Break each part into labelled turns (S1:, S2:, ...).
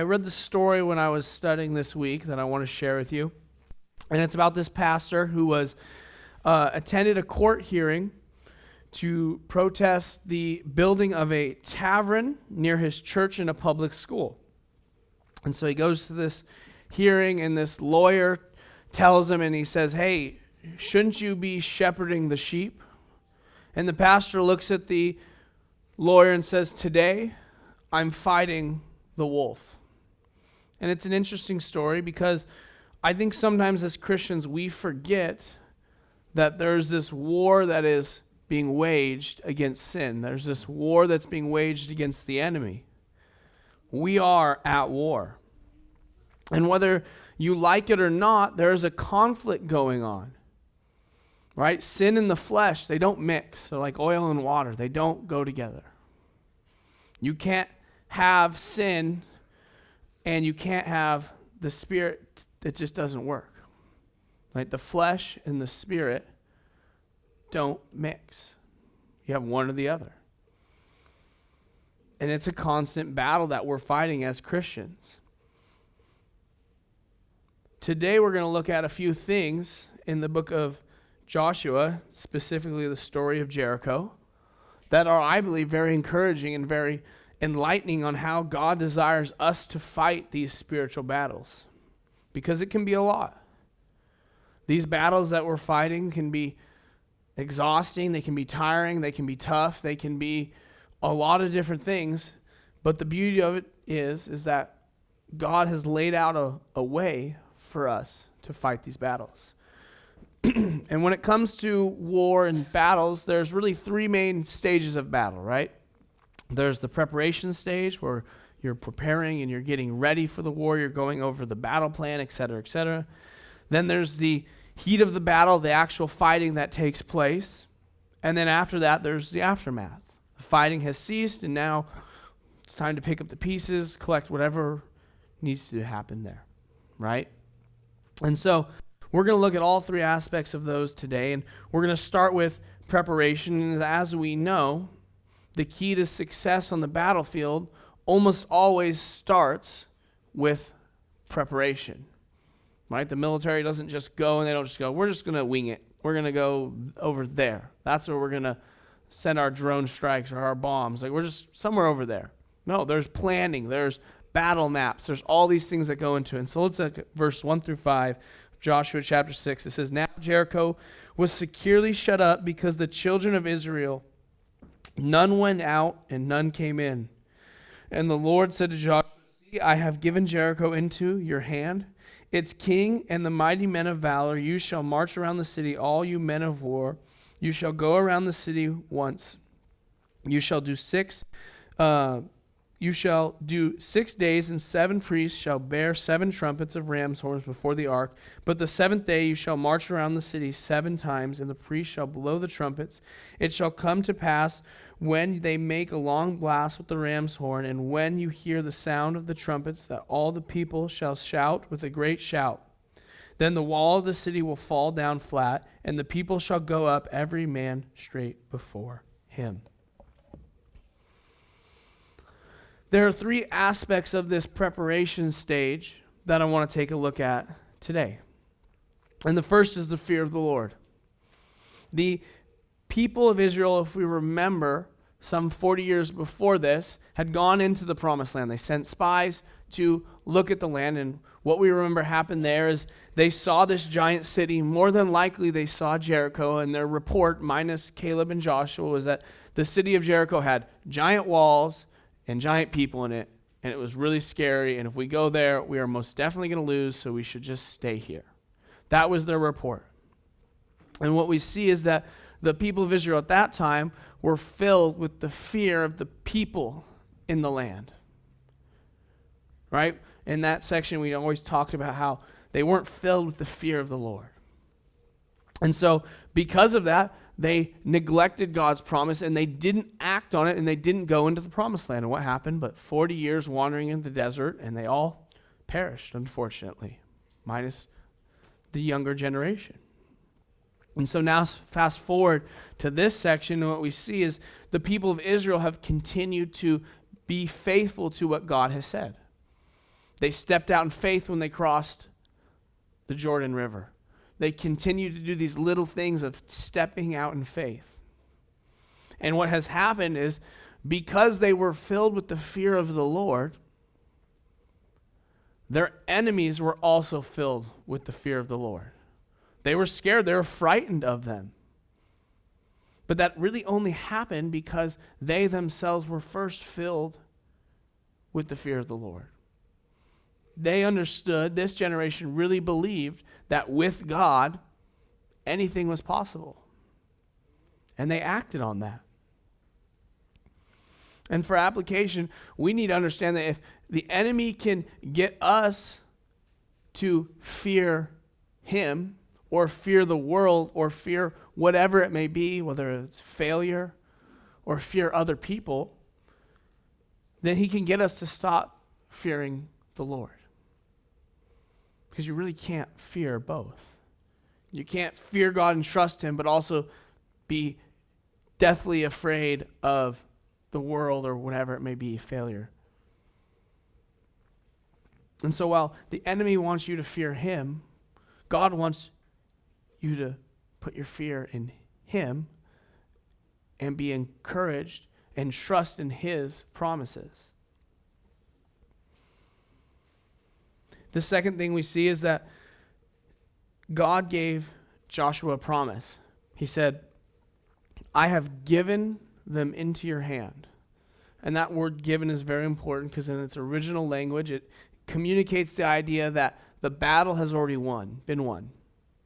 S1: read the story when I was studying this week that I want to share with you. And it's about this pastor who was attended a court hearing to protest the building of a tavern near his church in a public school. And so he goes to this hearing, and this lawyer tells him, and he says, "Hey, shouldn't you be shepherding the sheep?" And the pastor looks at the lawyer and says, "Today, I'm fighting the wolf." And it's an interesting story because I think sometimes as Christians we forget that there's this war that is being waged against sin. There's this war that's being waged against the enemy. We are at war. And whether you like it or not, there's a conflict going on. Right? Sin and the flesh, they don't mix. They're like oil and water. They don't go together. You can't have sin and you can't have the spirit. It just doesn't work. Right? The flesh and the spirit don't mix. You have one or the other. And it's a constant battle that we're fighting as Christians. Today we're going to look at a few things in the book of Joshua, specifically the story of Jericho, that are, I believe, very encouraging and very enlightening on how God desires us to fight these spiritual battles. Because it can be a lot. These battles that we're fighting can be exhausting, they can be tiring, they can be tough, they can be a lot of different things. But the beauty of it is that God has laid out a way for us to fight these battles. And when it comes to war and battles, there's really three main stages of battle, right? There's the preparation stage where you're preparing and you're getting ready for the war, you're going over the battle plan, et cetera, et cetera. Then there's the heat of the battle, the actual fighting that takes place. And then after that, there's the aftermath. The fighting has ceased, and now it's time to pick up the pieces, collect whatever needs to happen there, right? And so we're going to look at all three aspects of those today, and we're going to start with preparation. And as we know, the key to success on the battlefield almost always starts with preparation, right? The military doesn't just go and they don't just go, we're just going to wing it. We're going to go over there. That's where we're going to send our drone strikes or our bombs. Like, we're just somewhere over there. No, there's planning. There's battle maps. There's all these things that go into it. And so let's look at verse 1 through 5 of Joshua chapter 6. It says, "Now Jericho was securely shut up because the children of Israel, none went out and none came in. And the Lord said to Joshua, See, I have given Jericho into your hand, its king and the mighty men of valor. You shall march around the city, all you men of war. You shall go around the city once. You shall do 6 days, and 7 priests shall bear 7 trumpets of ram's horns before the ark. But the 7th day you shall march around the city 7 times, and the priests shall blow the trumpets. It shall come to pass when they make a long blast with the ram's horn, and when you hear the sound of the trumpets, that all the people shall shout with a great shout. Then the wall of the city will fall down flat, and the people shall go up, every man straight before him." There are 3 aspects of this preparation stage that I want to take a look at today. And the first is the fear of the Lord. The people of Israel, if we remember, some 40 years before this, had gone into the promised land. They sent spies to look at the land, and what we remember happened there is they saw this giant city. More than likely they saw Jericho, and their report, minus Caleb and Joshua, was that the city of Jericho had giant walls and giant people in it, and it was really scary, and if we go there, we are most definitely going to lose, so we should just stay here. That was their report. And what we see is that the people of Israel at that time were filled with the fear of the people in the land. Right? In that section, we always talked about how they weren't filled with the fear of the Lord. And so, because of that, they neglected God's promise, and they didn't act on it, and they didn't go into the promised land. And what happened? But 40 years wandering in the desert, and they all perished, unfortunately, minus the younger generation. And so now, fast forward to this section, and what we see is the people of Israel have continued to be faithful to what God has said. They stepped out in faith when they crossed the Jordan River. They continued to do these little things of stepping out in faith. And what has happened is, because they were filled with the fear of the Lord, their enemies were also filled with the fear of the Lord. They were scared. They were frightened of them. But that really only happened because they themselves were first filled with the fear of the Lord. They understood, this generation really believed that with God, anything was possible. And they acted on that. And for application, we need to understand that if the enemy can get us to fear him, or fear the world, or fear whatever it may be, whether it's failure or fear other people, then he can get us to stop fearing the Lord. Because you really can't fear both. You can't fear God and trust him, but also be deathly afraid of the world or whatever it may be, failure. And so while the enemy wants you to fear him, God wants you to put your fear in him and be encouraged and trust in his promises. The second thing we see is that God gave Joshua a promise. He said, I have given them into your hand. And that word given is very important because in its original language, it communicates the idea that the battle has already been won,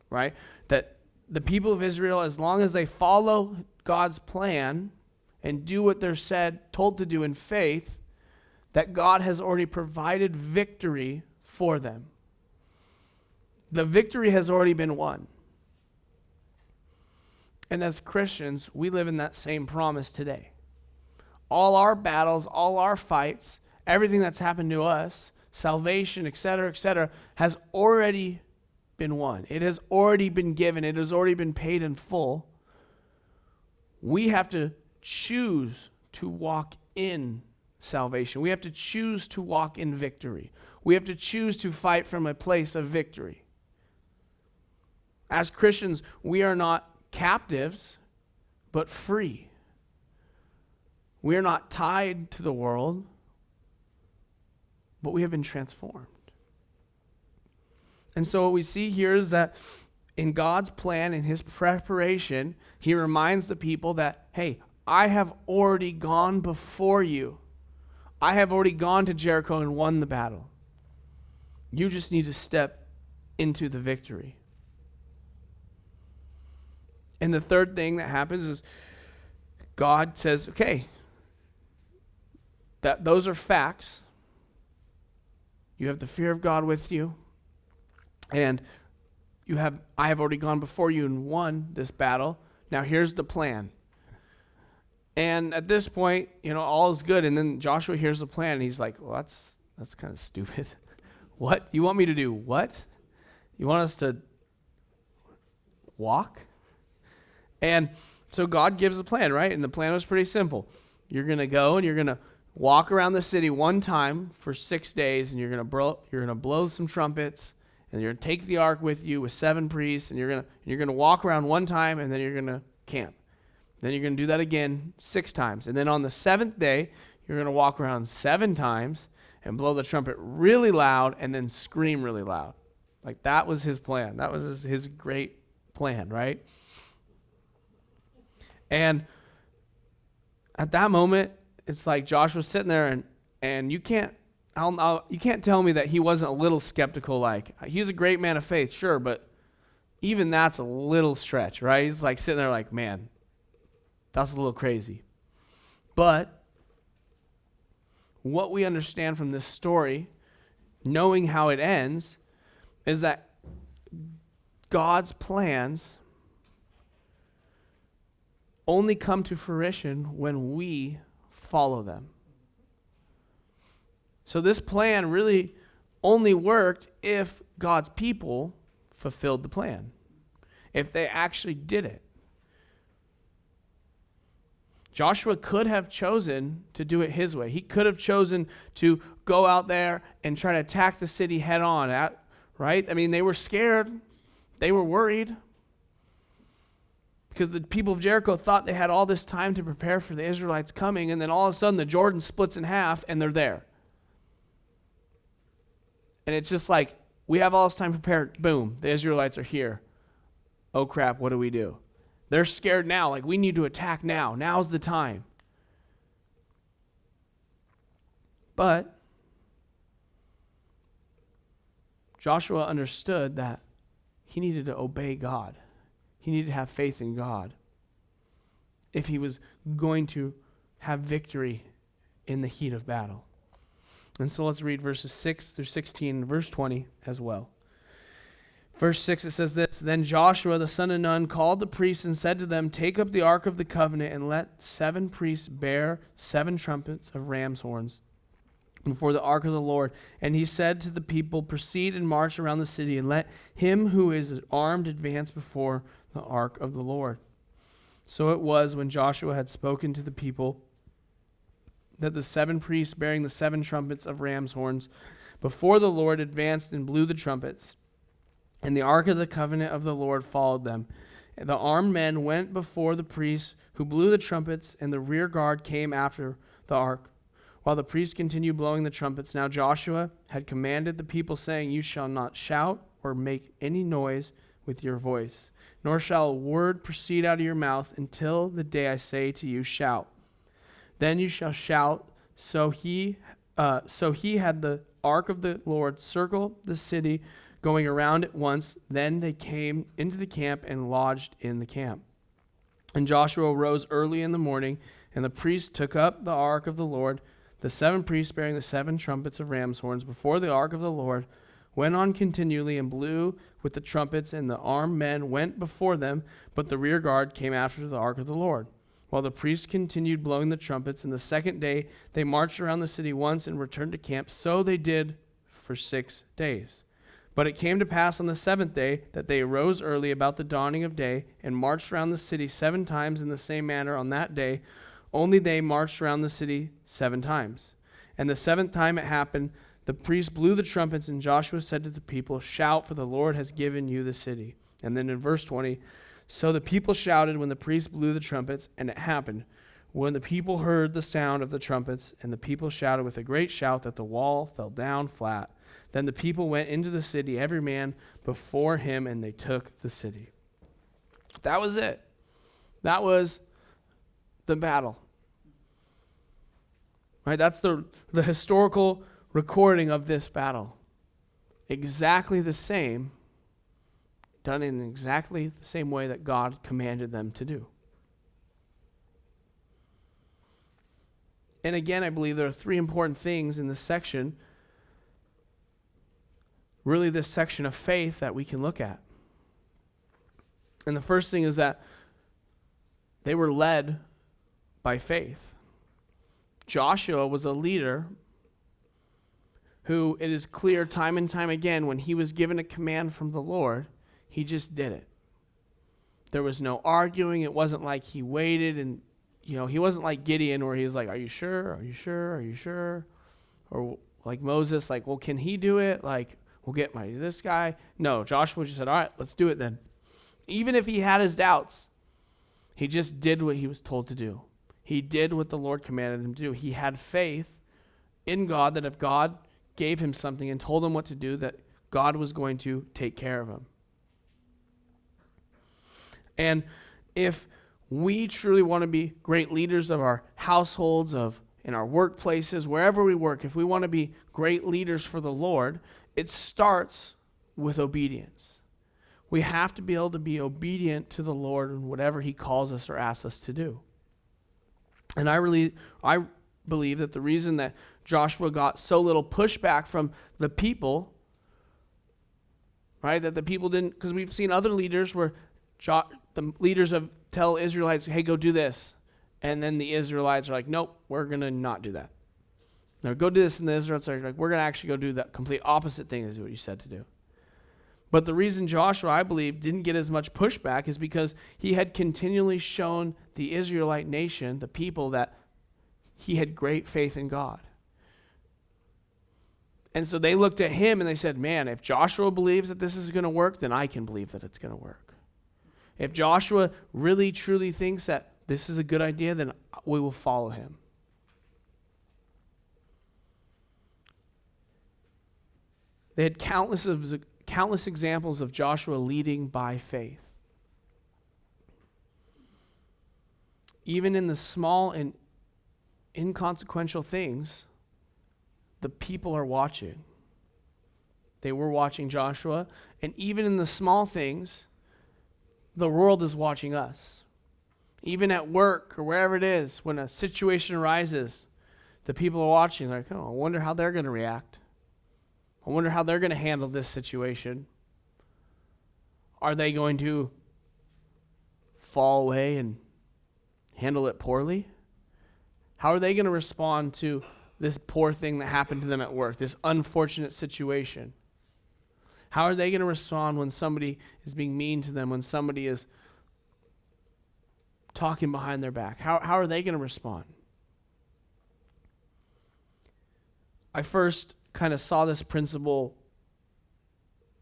S1: right? That the people of Israel, as long as they follow God's plan and do what they're told to do in faith, that God has already provided victory for them. The victory has already been won. And as Christians, we live in that same promise today. All our battles, all our fights, everything that's happened to us, salvation, etc., has already been won. It has already been given. It has already been paid in full. We have to choose to walk in salvation. We have to choose to walk in victory. We have to choose to fight from a place of victory. As Christians, we are not captives, but free. We are not tied to the world, but we have been transformed. And so what we see here is that in God's plan, in his preparation, he reminds the people that, hey, I have already gone before you. I have already gone to Jericho and won the battle. You just need to step into the victory. And the third thing that happens is God says, okay, that those are facts. You have the fear of God with you, and I have already gone before you and won this battle. Now here's the plan. And at this point, all is good. And then Joshua hears the plan, and he's like, well, that's kind of stupid. What? You want me to do what? You want us to walk? And so God gives a plan, right? And the plan was pretty simple. You're going to go and you're going to walk around the city one time for 6 days, and you're going to blow some trumpets, and you're going to take the ark with you with 7 priests, and you're going to walk around one time, and then you're going to camp. Then you're going to do that again 6 times. And then on the 7th day, you're going to walk around 7 times and blow the trumpet really loud and then scream really loud. Like that was his plan. That was his great plan, right? And at that moment, it's like Joshua's sitting there, and you can't tell me that he wasn't a little skeptical. Like, he's a great man of faith, sure, but even that's a little stretch, right? He's like sitting there like, man, that's a little crazy. But what we understand from this story, knowing how it ends, is that God's plans only come to fruition when we follow them. So this plan really only worked if God's people fulfilled the plan, if they actually did it. Joshua could have chosen to do it his way. He could have chosen to go out there and try to attack the city head on, right? I mean, they were scared. They were worried. Because the people of Jericho thought they had all this time to prepare for the Israelites coming, and then all of a sudden the Jordan splits in half and they're there. And it's just like, we have all this time prepared. Boom, the Israelites are here. Oh crap, what do we do? They're scared now. Like, we need to attack now. Now's the time. But Joshua understood that he needed to obey God. He needed to have faith in God if he was going to have victory in the heat of battle. And so let's read verses 6 through 16 and verse 20 as well. Verse 6, it says this, Then Joshua the son of Nun called the priests and said to them, Take up the ark of the covenant and let 7 priests bear 7 trumpets of ram's horns before the ark of the Lord. And he said to the people, Proceed and march around the city, and let him who is armed advance before the ark of the Lord. So it was when Joshua had spoken to the people that the 7 priests bearing the 7 trumpets of ram's horns before the Lord advanced and blew the trumpets. And the ark of the covenant of the Lord followed them. And the armed men went before the priests who blew the trumpets, and the rear guard came after the ark, while the priests continued blowing the trumpets. Now Joshua had commanded the people, saying, You shall not shout or make any noise with your voice, nor shall a word proceed out of your mouth until the day I say to you, Shout. Then you shall shout. So he had the ark of the Lord circle the city, going around it once. Then they came into the camp and lodged in the camp. And Joshua rose early in the morning, and the priests took up the ark of the Lord. The 7 priests bearing the 7 trumpets of ram's horns before the ark of the Lord went on continually and blew with the trumpets, and the armed men went before them, but the rear guard came after the ark of the Lord. While the priests continued blowing the trumpets, and the second day they marched around the city once and returned to camp. So they did for 6 days. But it came to pass on the 7th day that they arose early about the dawning of day and marched around the city 7 times in the same manner on that day. Only they marched around the city 7 times. And the 7th time it happened, the priests blew the trumpets, and Joshua said to the people, Shout, for the Lord has given you the city. And then in verse 20, So the people shouted when the priests blew the trumpets, and it happened, when the people heard the sound of the trumpets, and the people shouted with a great shout, that the wall fell down flat. Then the people went into the city, every man before him, and they took the city. That was it. That was the battle. Right? That's the historical recording of this battle. Exactly the same, done in exactly the same way that God commanded them to do. And again, I believe there are 3 important things in this section, really this section of faith, that we can look at. And the first thing is that they were led by faith. Joshua was a leader who, it is clear time and time again, when he was given a command from the Lord, he just did it. There was no arguing. It wasn't like he waited and, he wasn't like Gideon where he was like, Are you sure? Are you sure? Are you sure? Or like Moses, like, well, can he do it? Like, we'll get this guy. No, Joshua just said, all right, let's do it then. Even if he had his doubts, he just did what he was told to do. He did what the Lord commanded him to do. He had faith in God that if God gave him something and told him what to do, that God was going to take care of him. And if we truly want to be great leaders of our households, in our workplaces, wherever we work, if we want to be great leaders for the Lord, it starts with obedience. We have to be able to be obedient to the Lord in whatever he calls us or asks us to do. And I believe that the reason that Joshua got so little pushback from the people, right, that the people didn't, because we've seen other leaders where the leaders tell Israelites, hey, go do this. And then the Israelites are like, nope, we're going to not do that. No, go do this. And the Israelites are like, we're going to actually go do that complete opposite thing as what you said to do. But the reason Joshua, I believe, didn't get as much pushback is because he had continually shown the Israelite nation, the people, that he had great faith in God. And so they looked at him and they said, man, if Joshua believes that this is going to work, then I can believe that it's going to work. If Joshua really, truly thinks that this is a good idea, then we will follow him. They had countless examples of Joshua leading by faith. Even in the small and inconsequential things, the people are watching. They were watching Joshua, and even in the small things, the world is watching us. Even at work or wherever it is, when a situation arises, the people are watching like, oh, I wonder how they're going to react. I wonder how they're going to handle this situation. Are they going to fall away and handle it poorly? How are they going to respond to this poor thing that happened to them at work, this unfortunate situation? How are they going to respond when somebody is being mean to them, when somebody is talking behind their back? How are they going to respond? I first kind of saw this principle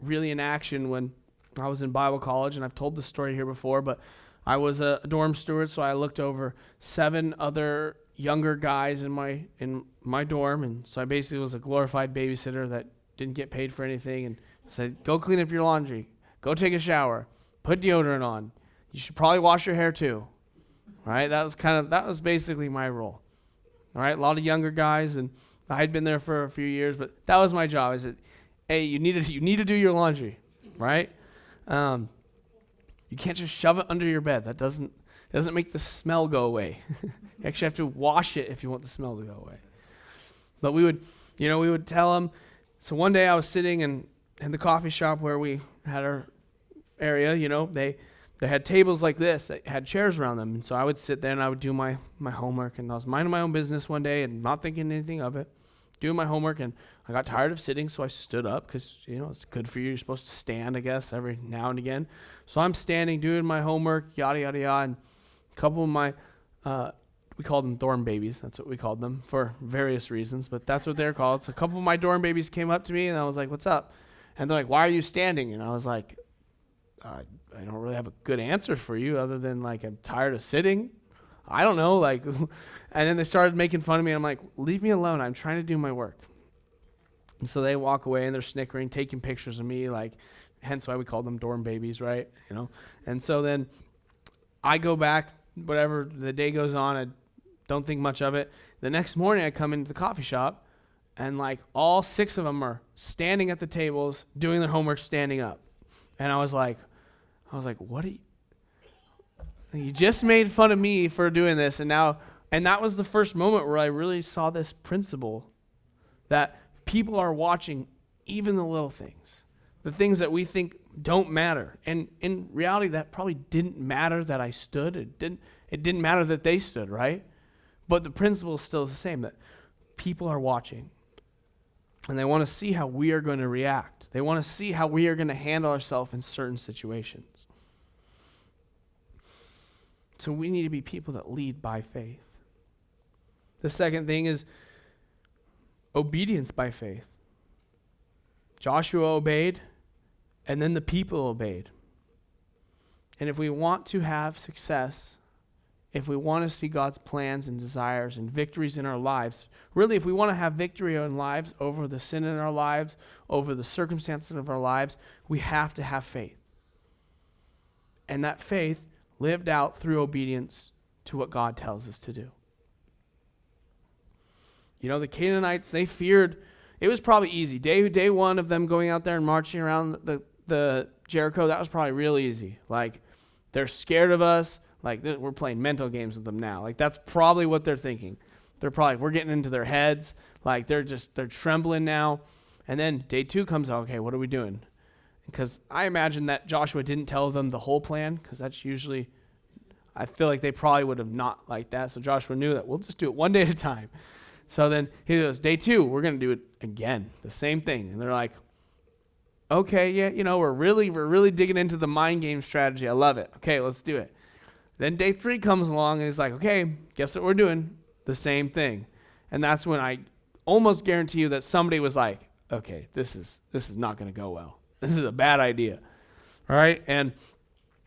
S1: really in action when I was in Bible college, and I've told this story here before, but I was a dorm steward, so I looked over 7 other younger guys in my dorm, and so I basically was a glorified babysitter that didn't get paid for anything, and said, go clean up your laundry, go take a shower, put deodorant on. You should probably wash your hair too. Right? That was basically my role. All right, a lot of younger guys, and I had been there for a few years, but that was my job. I said, hey, you need to do your laundry, right? You can't just shove it under your bed. That doesn't make the smell go away. You actually have to wash it if you want the smell to go away. But we would tell them. So one day I was sitting in the coffee shop where we had our area. They had tables like this that had chairs around them. And so I would sit there and I would do my homework. And I was minding my own business one day and not thinking anything of it, doing my homework. And I got tired of sitting, so I stood up because, it's good for you. You're supposed to stand, I guess, every now and again. So I'm standing, doing my homework, yada, yada, yada. And a couple of my, we called them dorm babies. That's what we called them for various reasons, but that's what they're called. So a couple of my dorm babies came up to me and I was like, what's up? And they're like, why are you standing? And I was like, I don't really have a good answer for you other than I'm tired of sitting. I don't know. And then they started making fun of me. And I'm like, leave me alone. I'm trying to do my work. And so they walk away and they're snickering, taking pictures of me, hence why we call them dorm babies, right? And so then I go back, whatever, the day goes on. I don't think much of it. The next morning I come into the coffee shop and all 6 of them are standing at the tables, doing their homework, standing up. And I was like, what are you just made fun of me for doing this. And that was the first moment where I really saw this principle that people are watching even the little things, the things that we think don't matter. And in reality, that probably didn't matter that I stood. It didn't matter that they stood, right? But the principle is still the same, that people are watching. And they want to see how we are going to react. They want to see how we are going to handle ourselves in certain situations. So we need to be people that lead by faith. The second thing is obedience by faith. Joshua obeyed, and then the people obeyed. And if we want to have success, if we want to see God's plans and desires and victories in our lives, really, if we want to have victory in lives over the sin in our lives, over the circumstances of our lives, we have to have faith. And that faith lived out through obedience to what God tells us to do. The Canaanites, they feared. It was probably easy. Day one of them going out there and marching around the Jericho, that was probably real easy. They're scared of us. We're playing mental games with them now. That's probably what they're thinking. They're probably, we're getting into their heads. They're trembling now. And then day 2 comes out, okay, what are we doing? Because I imagine that Joshua didn't tell them the whole plan, because that's usually, I feel like they probably would have not liked that. So Joshua knew that we'll just do it one day at a time. So then he goes, day 2, we're going to do it again, the same thing. And they're like, okay, yeah, we're really digging into the mind game strategy. I love it. Okay, let's do it. Then day 3 comes along and he's like, okay, guess what we're doing? The same thing. And that's when I almost guarantee you that somebody was like, okay, this is not going to go well. This is a bad idea. All right? And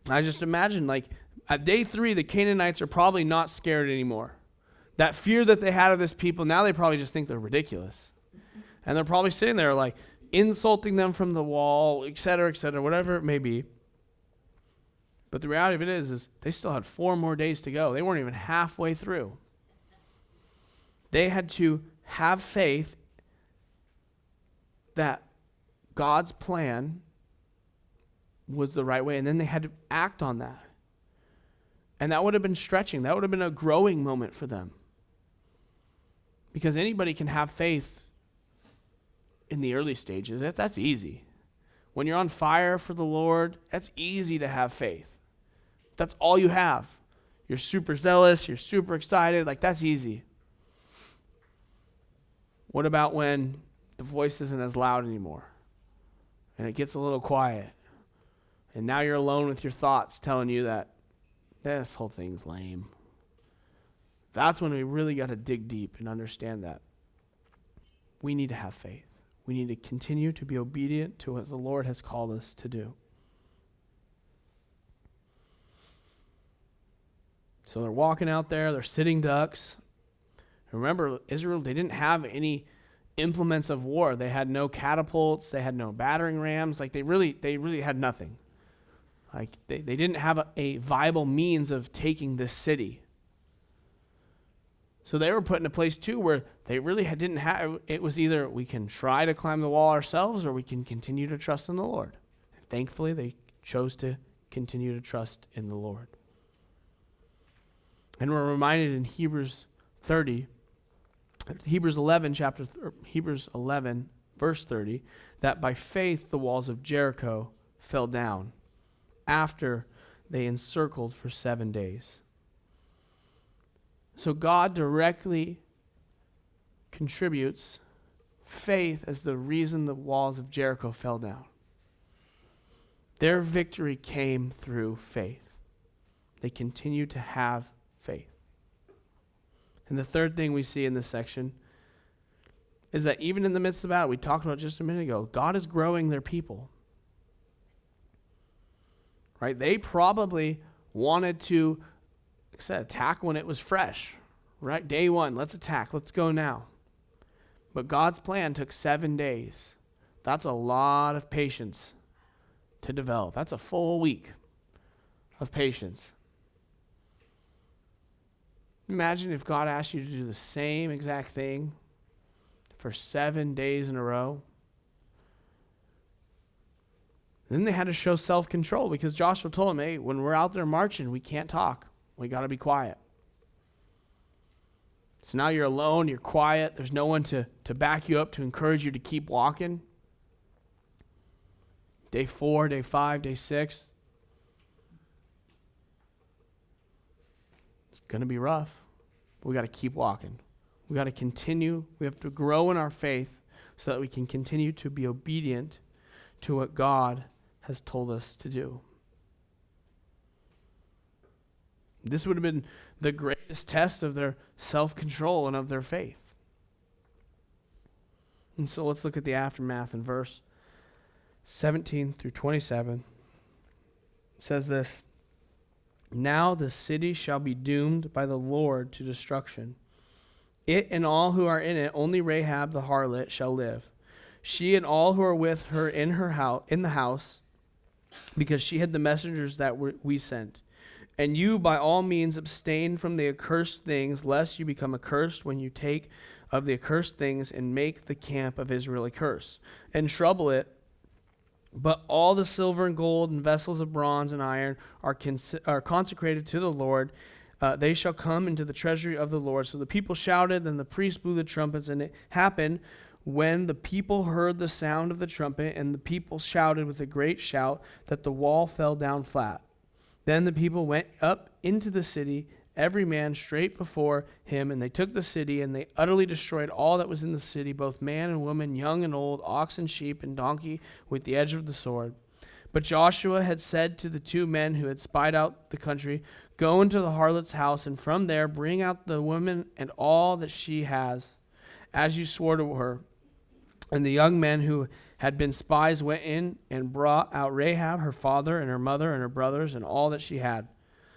S1: I just imagine, like, at day 3, the Canaanites are probably not scared anymore. That fear that they had of this people, now they probably just think they're ridiculous. And they're probably sitting there, like, insulting them from the wall, et cetera, whatever it may be. But the reality of it is they still had 4 more days to go. They weren't even halfway through. They had to have faith that God's plan was the right way, and then they had to act on that. And that would have been stretching. That would have been a growing moment for them. Because anybody can have faith in the early stages. That's easy. When you're on fire for the Lord, that's easy to have faith. That's all you have. You're super zealous, you're super excited, like that's easy. What about when the voice isn't as loud anymore? And it gets a little quiet. And now you're alone with your thoughts telling you that this whole thing's lame. That's when we really got to dig deep and understand that we need to have faith. We need to continue to be obedient to what the Lord has called us to do. So they're walking out there, they're sitting ducks. Remember, Israel, they didn't have any implements of war. They had no catapults, they had no battering rams. Like they really had nothing. Like they didn't have a viable means of taking this city. So they were put in a place too where they really didn't have, it was either we can try to climb the wall ourselves or we can continue to trust in the Lord. And thankfully, they chose to continue to trust in the Lord. And we're reminded in Hebrews 11, verse 30, that by faith the walls of Jericho fell down after they encircled for 7 days. So God directly contributes faith as the reason the walls of Jericho fell down. Their victory came through faith. They continue to have faith. And the third thing we see in this section is that even in the midst of battle, we talked about just a minute ago, God is growing their people. Right? They probably wanted to, like I said, attack when it was fresh. Right? Day 1, let's attack. Let's go now. But God's plan took 7 days. That's a lot of patience to develop. That's a full week of patience. Imagine if God asked you to do the same exact thing for 7 days in a row. Then they had to show self-control because Joshua told them, hey, when we're out there marching, we can't talk. We got to be quiet. So now you're alone, you're quiet, there's no one to back you up, to encourage you to keep walking. Day 4, day 5, day 6. It's going to be rough. But we got to keep walking. We got to continue. We have to grow in our faith so that we can continue to be obedient to what God has told us to do. This would have been the greatest test of their self-control and of their faith. And so let's look at the aftermath in verse 17 through 27. It says this, now the city shall be doomed by the Lord to destruction. It and all who are in it, only Rahab the harlot shall live. She and all who are with her in the house, because she had the messengers that we sent. And you by all means abstain from the accursed things, lest you become accursed when you take of the accursed things and make the camp of Israel a curse, and trouble it. But all the silver and gold and vessels of bronze and iron are consecrated to the Lord. They shall come into the treasury of the Lord. So the people shouted, and the priests blew the trumpets, and it happened when the people heard the sound of the trumpet, and the people shouted with a great shout, that the wall fell down flat. Then the people went up into the city, every man straight before him, and they took the city, and they utterly destroyed all that was in the city, both man and woman, young and old, ox and sheep and donkey, with the edge of the sword. But Joshua had said to the 2 men who had spied out the country, go into the harlot's house, and from there bring out the woman and all that she has, as you swore to her. And the young men who had been spies went in and brought out Rahab, her father, and her mother, and her brothers, and all that she had.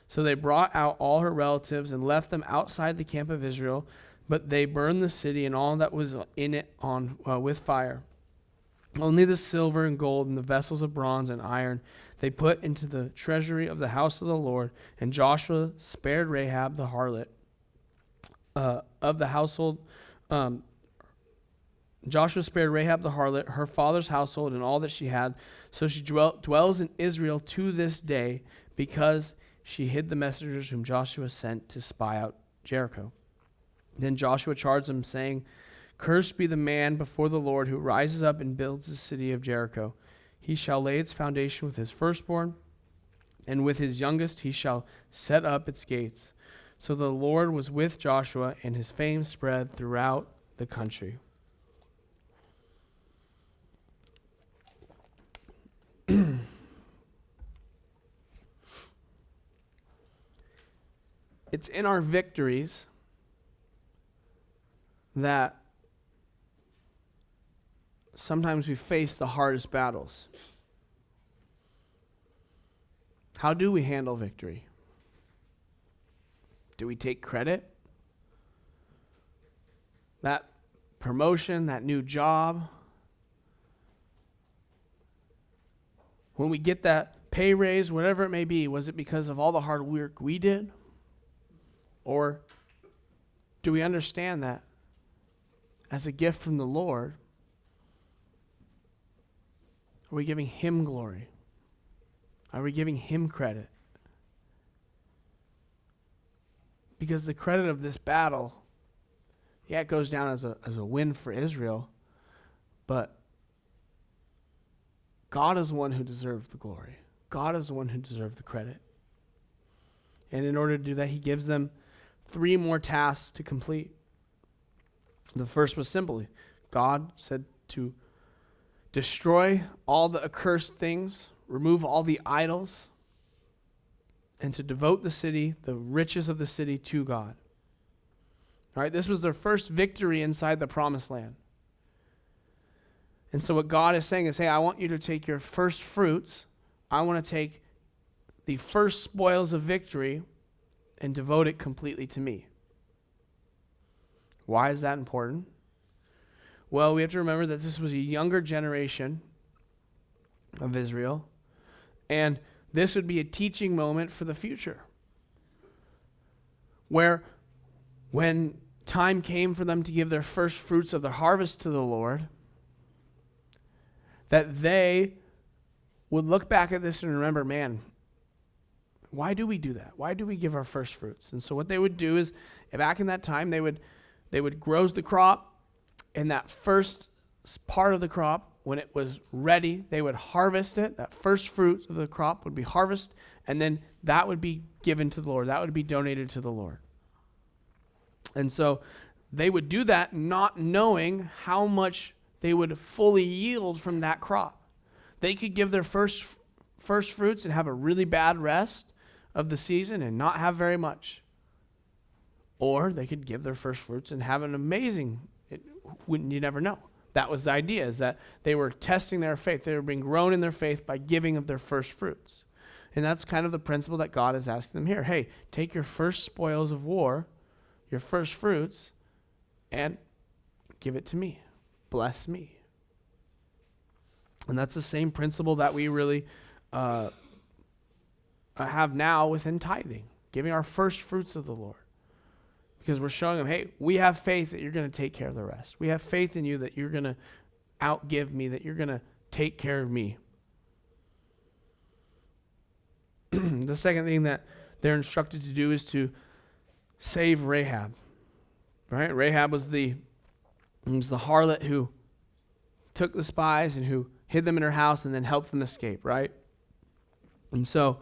S1: So they brought out all her relatives and left them outside the camp of Israel, but they burned the city and all that was in it with fire. Only the silver and gold and the vessels of bronze and iron they put into the treasury of the house of the Lord. And Joshua spared Rahab the harlot of the household. Joshua spared Rahab the harlot, her father's household, and all that she had. So she dwells in Israel to this day, because she hid the messengers whom Joshua sent to spy out Jericho. Then Joshua charged them, saying, Cursed be the man before the Lord who rises up and builds the city of Jericho. He shall lay its foundation with his firstborn, and with his youngest he shall set up its gates. So the Lord was with Joshua, and his fame spread throughout the country. It's in our victories that sometimes we face the hardest battles. How do we handle victory? Do we take credit? That promotion, that new job, when we get that pay raise, whatever it may be, was it because of all the hard work we did? Or do we understand that as a gift from the Lord, are we giving him glory? Are we giving him credit? Because the credit of this battle, yeah, it goes down as a win for Israel, but God is the one who deserves the glory. God is the one who deserves the credit. And in order to do that, he gives them 3 more tasks to complete. The first was simply, God said to destroy all the accursed things, remove all the idols, and to devote the city, the riches of the city, to God. All right, this was their first victory inside the promised land. And so what God is saying is, hey, I want you to take your first fruits. I want to take the first spoils of victory and devote it completely to me. Why is that important? Well, we have to remember that this was a younger generation of Israel, and this would be a teaching moment for the future, where when time came for them to give their first fruits of their harvest to the Lord, that they would look back at this and remember, man, why do we do that? Why do we give our first fruits? And so what they would do is, back in that time, they would grow the crop, and that first part of the crop, when it was ready, they would harvest it. That first fruit of the crop would be harvested, and then that would be given to the Lord. That would be donated to the Lord. And so they would do that not knowing how much they would fully yield from that crop. They could give their first fruits and have a really bad rest of the season and not have very much. Or they could give their first fruits and have an amazing, you never know. That was the idea, is that they were testing their faith. They were being grown in their faith by giving of their first fruits. And that's kind of the principle that God is asking them here. Hey, take your first spoils of war, your first fruits, and give it to me. Bless me. And that's the same principle that we really have now within tithing, giving our first fruits of the Lord. Because we're showing them, hey, we have faith that you're going to take care of the rest. We have faith in you that you're going to outgive me, that you're going to take care of me. The second thing that they're instructed to do is to save Rahab. Right? Rahab was the harlot who took the spies and who hid them in her house and then helped them escape, right? And so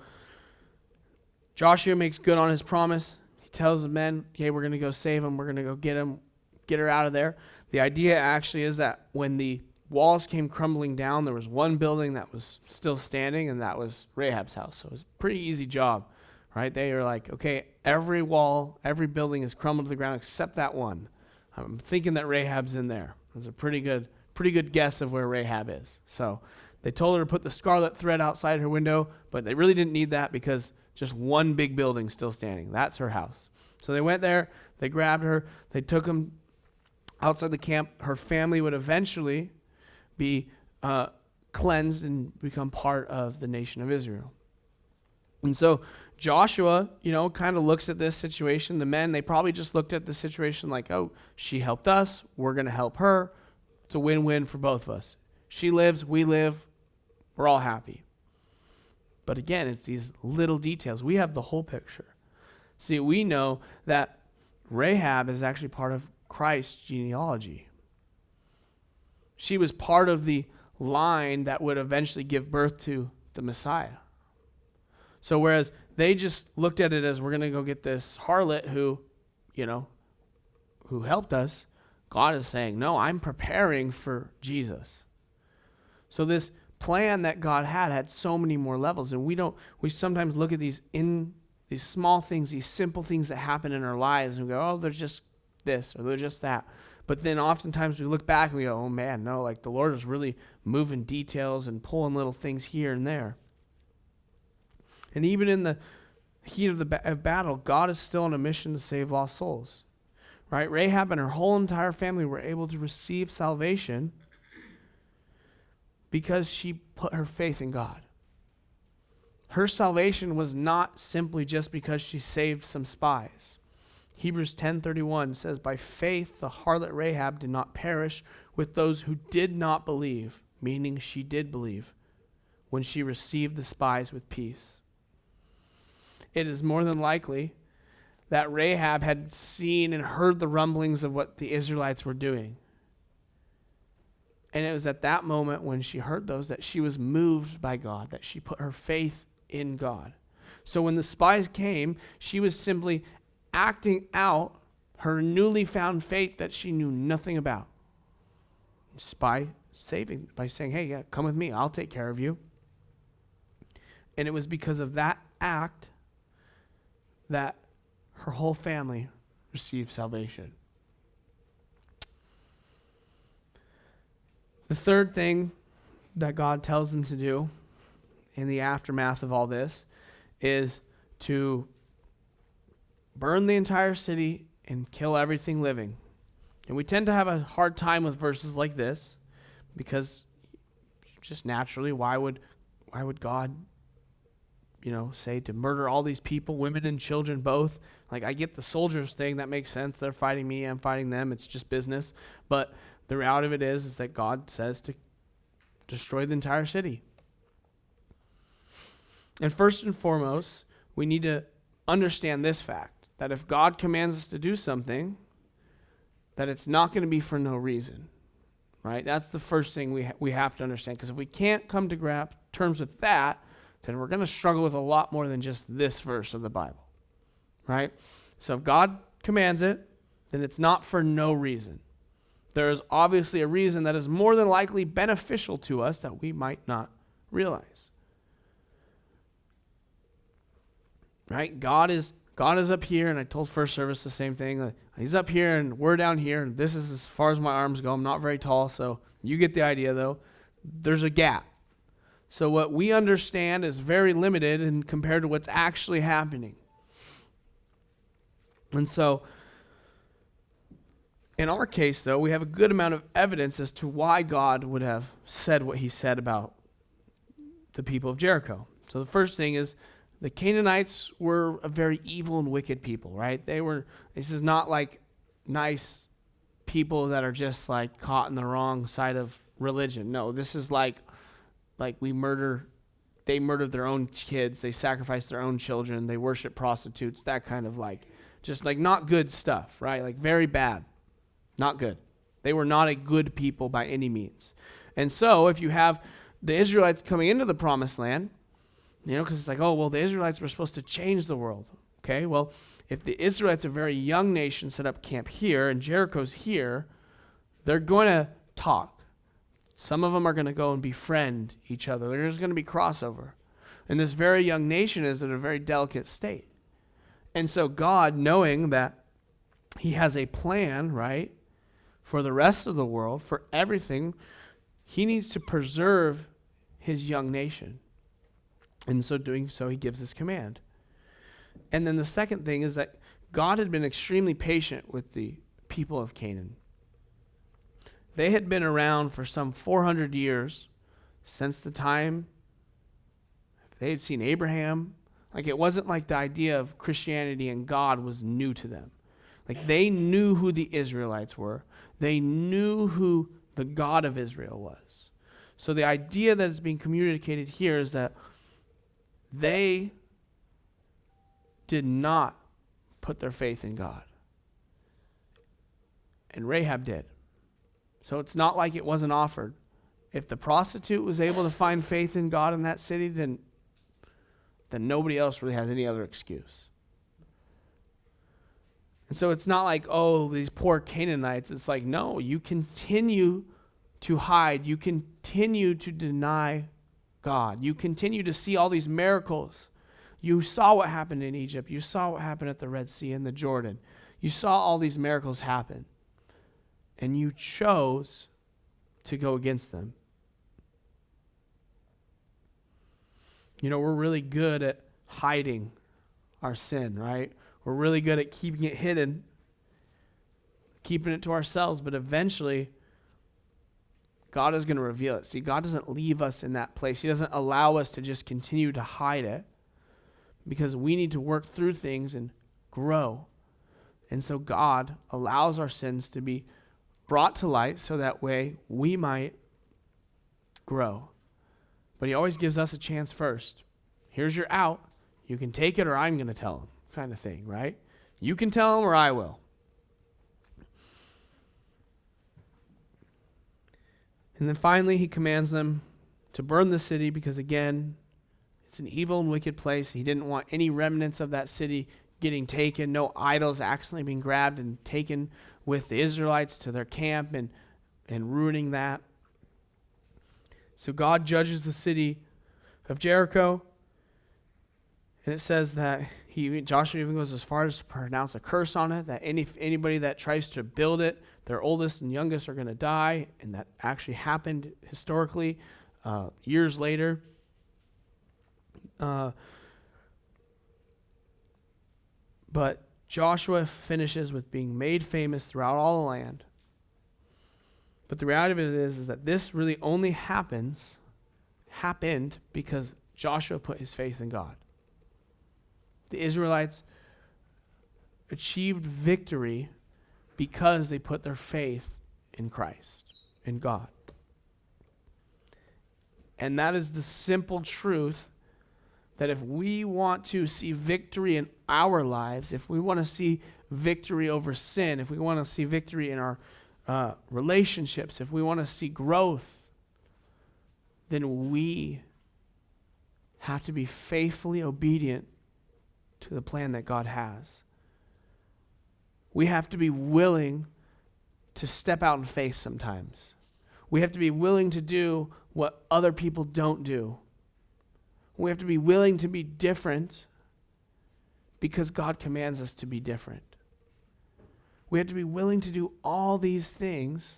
S1: Joshua makes good on his promise. He tells the men, okay, we're going to go save him. We're going to go get her out of there. The idea actually is that when the walls came crumbling down, there was one building that was still standing, and that was Rahab's house. So it was a pretty easy job, right? They are like, okay, every wall, every building is crumbled to the ground except that one. I'm thinking that Rahab's in there. It's a pretty good pretty good guess of where Rahab is. So they told her to put the scarlet thread outside her window, but they really didn't need that because just one big building still standing. That's her house. So they went there, they grabbed her, they took him outside the camp. Her family would eventually be cleansed and become part of the nation of Israel. And so Joshua, kind of looks at this situation. The men, they probably just looked at the situation like, oh, she helped us, we're going to help her. It's a win-win for both of us. She lives, we live, we're all happy. But again, it's these little details. We have the whole picture. See, we know that Rahab is actually part of Christ's genealogy. She was part of the line that would eventually give birth to the Messiah. So whereas they just looked at it as we're going to go get this harlot who helped us, God is saying, no, I'm preparing for Jesus. So this plan that God had so many more levels, and we sometimes look at these small things, these simple things that happen in our lives, and we go, oh, they're just this or they're just that. But then oftentimes we look back and we go, oh man, no, like the Lord is really moving details and pulling little things here and there. And even in the heat of the battle, God is still on a mission to save lost souls. Right? Rahab and her whole entire family were able to receive salvation because she put her faith in God. Her salvation was not simply just because she saved some spies. Hebrews 10:31 says, by faith the harlot Rahab did not perish with those who did not believe, meaning she did believe, when she received the spies with peace. It is more than likely that Rahab had seen and heard the rumblings of what the Israelites were doing. And it was at that moment when she heard those that she was moved by God, that she put her faith in God. So when the spies came, she was simply acting out her newly found faith that she knew nothing about. By saying, hey, yeah, come with me, I'll take care of you. And it was because of that act that her whole family received salvation. The third thing that God tells them to do in the aftermath of all this is to burn the entire city and kill everything living. And we tend to have a hard time with verses like this because just naturally, why would God say to murder all these people, women and children both? Like, I get the soldiers thing, that makes sense. They're fighting me, I'm fighting them. It's just business. But the reality of it is that God says to destroy the entire city. And first and foremost, we need to understand this fact, that if God commands us to do something, that it's not going to be for no reason, right? That's the first thing we have to understand, because if we can't come to terms with that, then we're going to struggle with a lot more than just this verse of the Bible, right? So if God commands it, then it's not for no reason. There is obviously a reason that is more than likely beneficial to us that we might not realize. Right? God is up here, and I told first service the same thing. He's up here, and we're down here, and this is as far as my arms go. I'm not very tall, so you get the idea, though. There's a gap. So what we understand is very limited and compared to what's actually happening. And so, in our case, though, we have a good amount of evidence as to why God would have said what he said about the people of Jericho. So the first thing is, the Canaanites were a very evil and wicked people, right? This is not like nice people that are just like caught in the wrong side of religion. No, this is like they murdered their own kids, they sacrificed their own children, they worship prostitutes, that kind of just not good stuff, right? Like very bad, not good. They were not a good people by any means. And so if you have the Israelites coming into the promised land, because it's like, oh, well, the Israelites were supposed to change the world. Okay, well, if the Israelites, a very young nation, set up camp here and Jericho's here, they're going to talk. Some of them are going to go and befriend each other. There's going to be crossover. And this very young nation is in a very delicate state. And so God, knowing that he has a plan, right, for the rest of the world, for everything, he needs to preserve his young nation. And so doing so, he gives this command. And then the second thing is that God had been extremely patient with the people of Canaan. They had been around for some 400 years since the time they had seen Abraham. Like, it wasn't like the idea of Christianity and God was new to them. Like, they knew who the Israelites were. They knew who the God of Israel was. So the idea that is being communicated here is that they did not put their faith in God. And Rahab did. So it's not like it wasn't offered. If the prostitute was able to find faith in God in that city, then nobody else really has any other excuse. And so it's not like, oh, these poor Canaanites. It's like, no, you continue to hide. You continue to deny God. You continue to see all these miracles. You saw what happened in Egypt. You saw what happened at the Red Sea and the Jordan. You saw all these miracles happen. And you chose to go against them. You know, we're really good at hiding our sin, right? We're really good at keeping it hidden, keeping it to ourselves, but eventually God is going to reveal it. See, God doesn't leave us in that place. He doesn't allow us to just continue to hide it, because we need to work through things and grow. And so God allows our sins to be brought to light so that way we might grow. But he always gives us a chance first. Here's your out. You can take it or I'm going to tell him, kind of thing, right? You can tell him or I will. And then finally he commands them to burn the city because, again, it's an evil and wicked place. He didn't want any remnants of that city getting taken, no idols actually being grabbed and taken with the Israelites to their camp and ruining that. So God judges the city of Jericho. And it says that Joshua even goes as far as to pronounce a curse on it, that anybody that tries to build it, their oldest and youngest are going to die. And that actually happened historically years later. But Joshua finishes with being made famous throughout all the land. But the reality of it is that this really only happened because Joshua put his faith in God. The Israelites achieved victory because they put their faith in Christ, in God. And that is the simple truth that if we want to see victory in our lives, if we want to see victory over sin, if we want to see victory in our relationships, if we want to see growth, then we have to be faithfully obedient to the plan that God has. We have to be willing to step out in faith sometimes. We have to be willing to do what other people don't do. We have to be willing to be different because God commands us to be different. We have to be willing to do all these things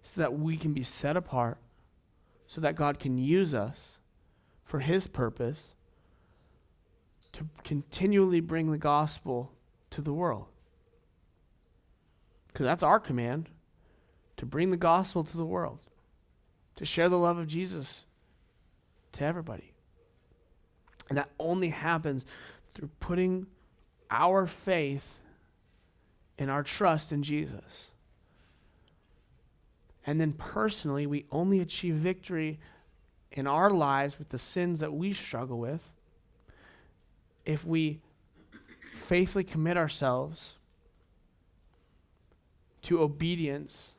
S1: so that we can be set apart, so that God can use us for his purpose to continually bring the gospel to the world. Because that's our command, to bring the gospel to the world, to share the love of Jesus to everybody. And that only happens through putting our faith and our trust in Jesus. And then personally, we only achieve victory in our lives with the sins that we struggle with if we faithfully commit ourselves to obedience,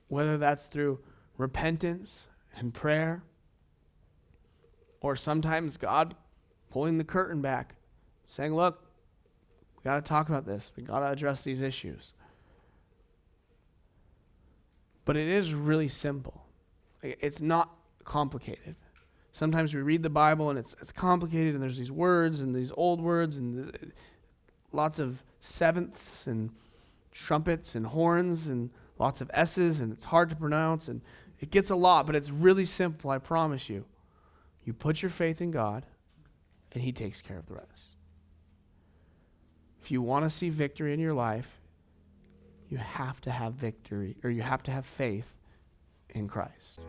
S1: whether that's through repentance and prayer, or sometimes God pulling the curtain back, saying, look, we got to talk about this. We got to address these issues. But it is really simple. It's not complicated. Sometimes we read the Bible and it's complicated, and there's these words and these old words and lots of sevenths and trumpets and horns and lots of S's, and it's hard to pronounce, and it gets a lot, but it's really simple, I promise you. You put your faith in God, and he takes care of the rest. If you want to see victory in your life, you have to have victory, or you have to have faith in Christ.